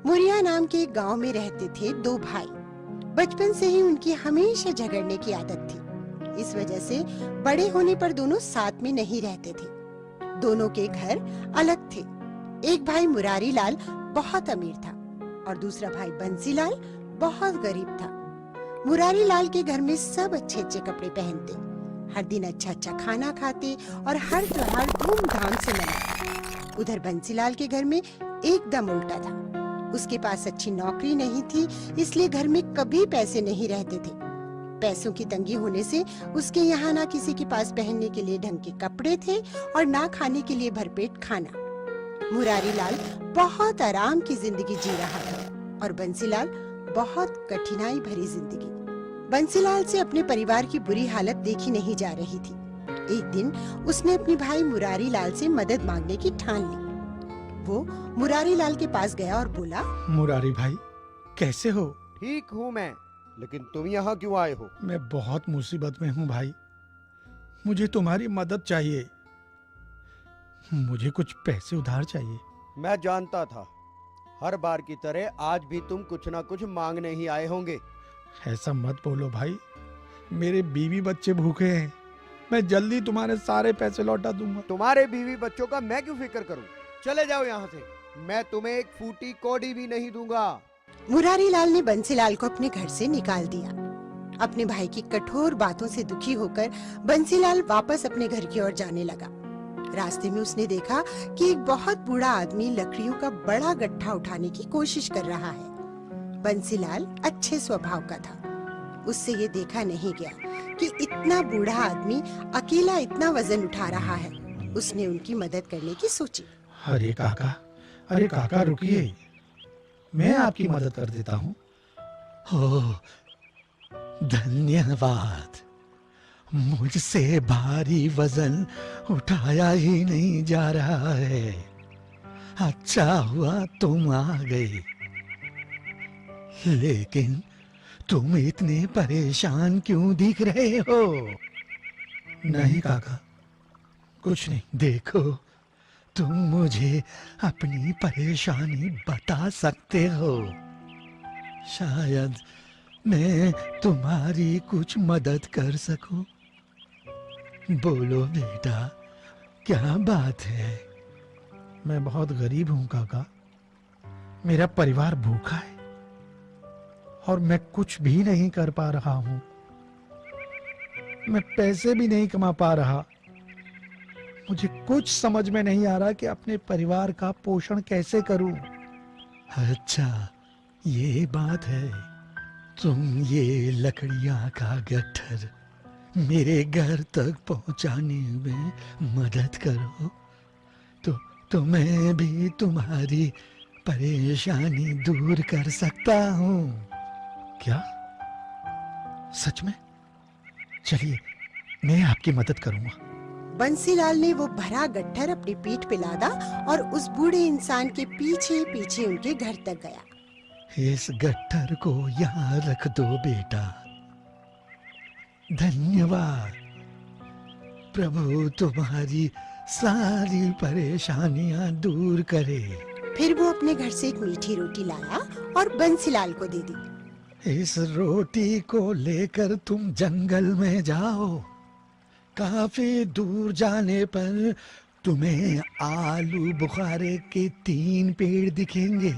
मुरिया नाम के एक गांव में रहते थे दो भाई। बचपन से ही उनकी हमेशा झगड़ने की आदत थी। इस वजह से बड़े होने पर दोनों साथ में नहीं रहते थे। दोनों के घर अलग थे। एक भाई मुरारी लाल बहुत अमीर था और दूसरा भाई बंसीलाल बहुत गरीब था। मुरारी लाल के घर में सब अच्छे अच्छे कपड़े पहनते, हर दिन अच्छा अच्छा खाना खाते और हर त्योहार धूमधाम से मनाते। उधर बंसीलाल के घर में एकदम उल्टा था। उसके पास अच्छी नौकरी नहीं थी, इसलिए घर में कभी पैसे नहीं रहते थे। पैसों की तंगी होने से उसके यहाँ ना किसी के पास पहनने के लिए ढंग के कपड़े थे और ना खाने के लिए भरपेट खाना। मुरारी लाल बहुत आराम की जिंदगी जी रहा था और बंसीलाल बहुत कठिनाई भरी जिंदगी। बंसीलाल से अपने परिवार की बुरी हालत देखी नहीं जा रही थी। एक दिन उसने अपने भाई मुरारी लाल से मदद मांगने की ठान ली। वो मुरारी लाल के पास गया और बोला, मुरारी भाई, कैसे हो? ठीक हूँ मैं, लेकिन तुम यहाँ क्यों आए हो? मैं बहुत मुसीबत में हूँ भाई, मुझे तुम्हारी मदद चाहिए। मुझे कुछ पैसे उधार चाहिए। मैं जानता था, हर बार की तरह आज भी तुम कुछ ना कुछ मांगने ही आए होंगे। ऐसा मत बोलो भाई, मेरे बीवी बच्चे भूखे हैं। मैं जल्दी तुम्हारे सारे पैसे लौटा दूंगा। तुम्हारे बीवी बच्चों का मैं क्यों फिक्र करूं? चले जाओ यहाँ से, मैं तुम्हें एक फूटी कौड़ी भी नहीं दूंगा। मुरारी लाल ने बंसीलाल को अपने घर से निकाल दिया। अपने भाई की कठोर बातों से दुखी होकर बंसीलाल वापस अपने घर की ओर जाने लगा। रास्ते में उसने देखा कि एक बहुत बूढ़ा आदमी लकड़ियों का बड़ा गट्ठा उठाने की कोशिश कर रहा है। बंसीलाल अच्छे स्वभाव का था। उससे ये देखा नहीं गया कि इतना बूढ़ा आदमी अकेला इतना वजन उठा रहा है। उसने उनकी मदद करने की सोची। अरे काका रुकिए, मैं आपकी मदद कर देता हूँ। ओह, धन्यवाद। मुझसे भारी वजन उठाया ही नहीं जा रहा है। अच्छा हुआ तुम आ गई। लेकिन तुम इतने परेशान क्यों दिख रहे हो? नहीं काका, कुछ नहीं। देखो, तुम मुझे अपनी परेशानी बता सकते हो। शायद मैं तुम्हारी कुछ मदद कर सकूं। बोलो बेटा, क्या बात है? मैं बहुत गरीब हूँ काका, मेरा परिवार भूखा है और मैं कुछ भी नहीं कर पा रहा हूँ। मैं पैसे भी नहीं कमा पा रहा। मुझे कुछ समझ में नहीं आ रहा कि अपने परिवार का पोषण कैसे करूं। अच्छा, ये बात है। तुम ये लकड़ियां का गट्ठर मेरे घर तक पहुंचाने में मदद करो तो मैं भी तुम्हारी परेशानी दूर कर सकता हूँ। क्या? सच में? चलिए, मैं आपकी मदद करूंगा। बंसीलाल ने वो भरा गट्ठर अपनी पीठ पे लादा और उस बूढ़े इंसान के पीछे पीछे उनके घर तक गया। इस गट्ठर को यहाँ रख दो बेटा। धन्यवाद। प्रभु तुम्हारी सारी परेशानियां दूर करे। फिर वो अपने घर से एक मीठी रोटी लाया और बंसीलाल को दे दी। इस रोटी को लेकर तुम जंगल में जाओ। काफी दूर जाने पर तुम्हें आलू बुखारे के 3 पेड़ दिखेंगे।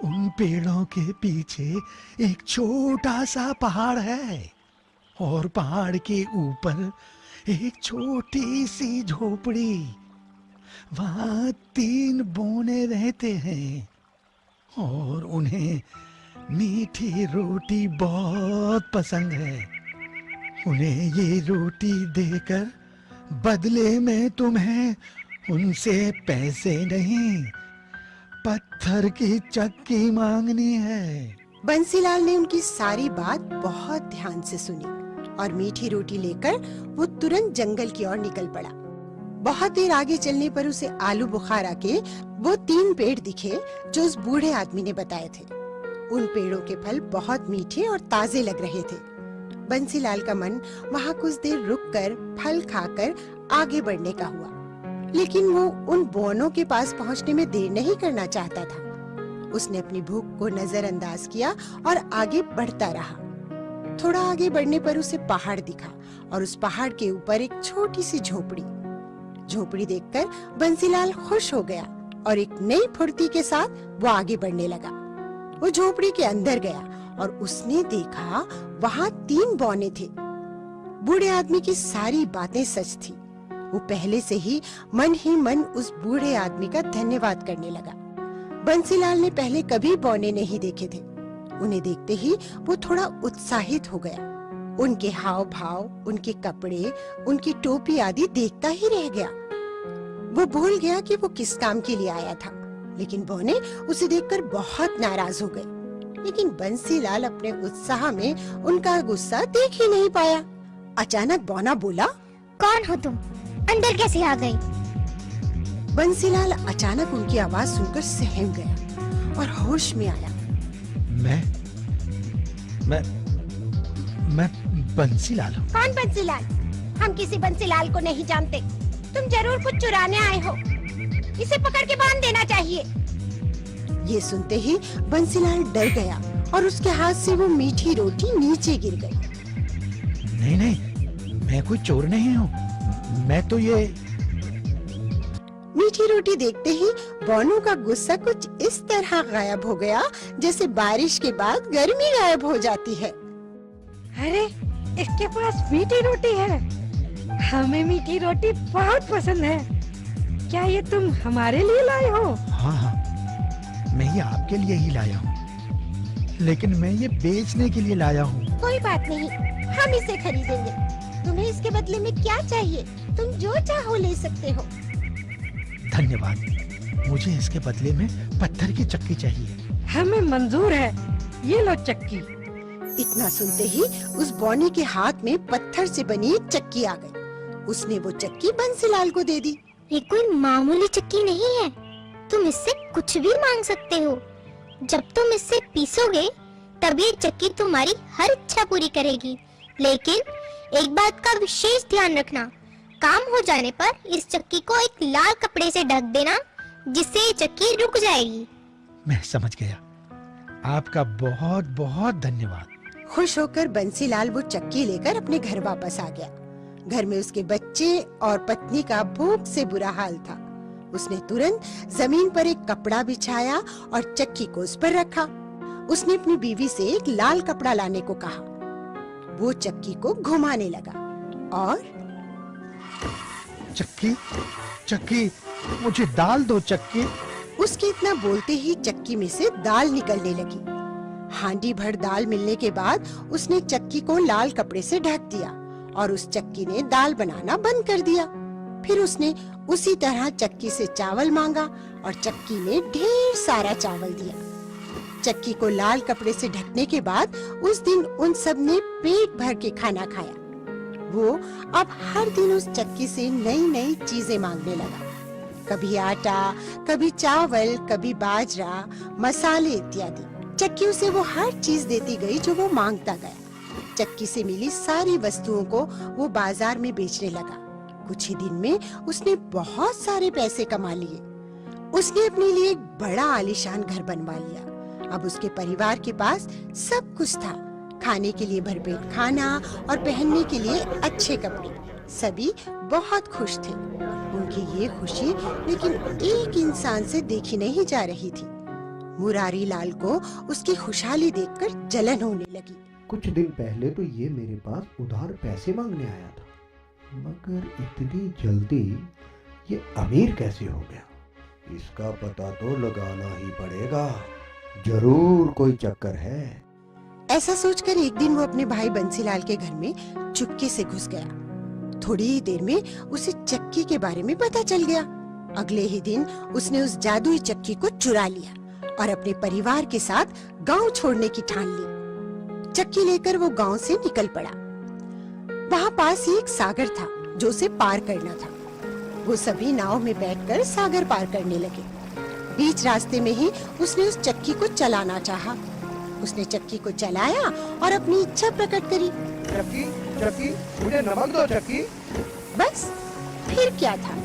उन पेड़ों के पीछे एक छोटा सा पहाड़ है और पहाड़ के ऊपर एक छोटी सी झोपड़ी। वहाँ 3 बौने रहते हैं और उन्हें मीठी रोटी बहुत पसंद है। उन्हें ये रोटी देकर बदले में तुम्हें उनसे पैसे नहीं, पत्थर की चक्की मांगनी है। बंसीलाल ने उनकी सारी बात बहुत ध्यान से सुनी और मीठी रोटी लेकर वो तुरंत जंगल की ओर निकल पड़ा। बहुत देर आगे चलने पर उसे आलू बुखारा के वो 3 पेड़ दिखे जो उस बूढ़े आदमी ने बताए थे। उन पेड़ों के फल बहुत मीठे और ताजे लग रहे थे। बंसीलाल का मन वहाँ कुछ देर रुककर फल खाकर आगे बढ़ने का हुआ, लेकिन वो उन बौनों के पास पहुँचने में देर नहीं करना चाहता था। उसने अपनी भूख को नजरअंदाज किया और आगे बढ़ता रहा। थोड़ा आगे बढ़ने पर उसे पहाड़ दिखा और उस पहाड़ के ऊपर एक छोटी सी झोपड़ी। झोपड़ी देखकर बंसीलाल खुश हो गया और एक नई फुर्ती के साथ वो आगे बढ़ने लगा। वो झोपड़ी के अंदर गया और उसने देखा वहाँ 3 बौने थे। बूढ़े आदमी की सारी बातें सच थी। वो पहले से ही मन उस बूढ़े आदमी का धन्यवाद करने लगा। बंसीलाल ने पहले कभी बौने नहीं देखे थे। उन्हें देखते ही वो थोड़ा उत्साहित हो गया। उनके हाव भाव, उनके कपड़े, उनकी टोपी आदि देखता ही रह गया। वो भूल गया कि वो किस काम के लिए आया था। लेकिन बौने उसे देखकर बहुत नाराज हो गए। लेकिन बंसीलाल अपने उत्साह में उनका गुस्सा देख ही नहीं पाया। अचानक बौना बोला, कौन हो तुम? अंदर कैसे आ गए? बंसीलाल अचानक उनकी आवाज सुनकर सहम गया और होश में आया। मैं बंसीलाल हूँ। कौन बंसीलाल? हम किसी बंसीलाल को नहीं जानते। तुम जरूर कुछ चुराने आए हो। इसे पकड़ के बांध देना चाहिए। ये सुनते ही बंसीलाल डर गया और उसके हाथ से वो मीठी रोटी नीचे गिर गई। नहीं, मैं कोई चोर नहीं हूँ। मैं तो ये मीठी रोटी देखते ही बौनों का गुस्सा कुछ इस तरह गायब हो गया जैसे बारिश के बाद गर्मी गायब हो जाती है। अरे, इसके पास मीठी रोटी है। हमें मीठी रोटी बहुत पसंद है। क्या ये तुम हमारे लिए लाए हो? हाँ, मैं ये आपके लिए ही लाया हूँ, लेकिन मैं ये बेचने के लिए लाया हूँ। कोई बात नहीं, हम इसे खरीदेंगे। तुम्हें इसके बदले में क्या चाहिए? तुम जो चाहो ले सकते हो। धन्यवाद। मुझे इसके बदले में पत्थर की चक्की चाहिए। हमें मंजूर है। ये लो चक्की। इतना सुनते ही उस बौने के हाथ में पत्थर से बनी एक चक्की आ गई। उसने वो चक्की बंसीलाल को दे दी। ये कोई मामूली चक्की नहीं है। तुम इससे कुछ भी मांग सकते हो। जब तुम इससे पीसोगे तब ये चक्की तुम्हारी हर इच्छा पूरी करेगी। लेकिन एक बात का विशेष ध्यान रखना, काम हो जाने पर इस चक्की को एक लाल कपड़े से ढक देना, जिससे ये चक्की रुक जाएगी। मैं समझ गया। आपका बहुत बहुत धन्यवाद। खुश होकर बंसीलाल वो चक्की लेकर अपने घर वापस आ गया। घर में उसके बच्चे और पत्नी का भूख से बुरा हाल था। उसने तुरंत जमीन पर एक कपड़ा बिछाया और चक्की को उस पर रखा। उसने अपनी बीवी से एक लाल कपड़ा लाने को कहा। वो चक्की को घुमाने लगा और चक्की, मुझे दाल दो चक्की। उसके इतना बोलते ही चक्की में से दाल निकलने लगी। हांडी भर दाल मिलने के बाद उसने चक्की को लाल कपड़े से ढक दिया और उस चक्की ने दाल बनाना बंद कर दिया। फिर उसने उसी तरह चक्की से चावल मांगा और चक्की ने ढेर सारा चावल दिया। चक्की को लाल कपड़े से ढकने के बाद उस दिन उन सब ने पेट भर के खाना खाया। वो अब हर दिन उस चक्की से नई नई चीजें मांगने लगा। कभी आटा, कभी चावल, कभी बाजरा, मसाले इत्यादि। चक्की उसे वो हर चीज देती गई जो वो मांगता गया। चक्की से मिली सारी वस्तुओं को वो बाजार में बेचने लगा। कुछ ही दिन में उसने बहुत सारे पैसे कमा लिए। उसने अपने लिए एक बड़ा आलीशान घर बनवा लिया। अब उसके परिवार के पास सब कुछ था, खाने के लिए भरपेट खाना और पहनने के लिए अच्छे कपड़े। सभी बहुत खुश थे। उनकी ये खुशी लेकिन एक इंसान से देखी नहीं जा रही थी। मुरारी लाल को उसकी खुशहाली देखकर जलन होने लगी। कुछ दिन पहले तो ये मेरे पास उधार पैसे मांगने आया था, मगर इतनी जल्दी ये अमीर कैसे हो गया? इसका पता तो लगाना ही पड़ेगा। जरूर कोई चक्कर है। ऐसा सोचकर एक दिन वो अपने भाई बंसीलाल के घर में चुपके से घुस गया। थोड़ी ही देर में उसे चक्की के बारे में पता चल गया। अगले ही दिन उसने उस जादुई चक्की को चुरा लिया और अपने परिवार के साथ गांव छोड़ने की ठान ली। चक्की लेकर वो गांव से निकल पड़ा। वहाँ पास ही एक सागर था जो उसे पार करना था। वो सभी नाव में बैठकर सागर पार करने लगे। बीच रास्ते में ही उसने उस चक्की को चलाना चाहा। उसने चक्की को चलाया और अपनी इच्छा प्रकट करी। चक्की, चक्की, मुझे नमक दो चक्की। बस फिर क्या था,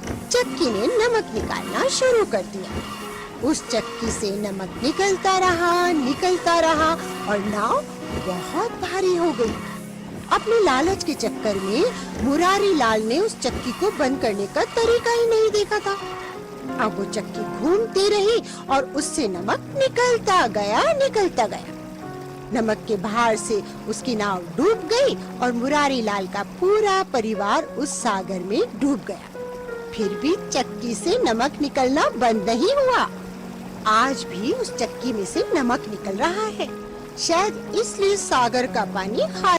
चक्की ने नमक निकालना शुरू कर दिया। उस चक्की से नमक निकलता रहा और नाव बहुत भारी हो गई। अपने लालच के चक्कर में मुरारी लाल ने उस चक्की को बंद करने का तरीका ही नहीं देखा था। अब वो चक्की घूमती रही और उससे नमक निकलता गया। नमक के भार से उसकी नाव डूब गई और मुरारी लाल का पूरा परिवार उस सागर में डूब गया। फिर भी चक्की से नमक निकलना बंद नहीं हुआ। आज भी उस चक्की में से नमक निकल रहा है। शायद इसलिए सागर का पानी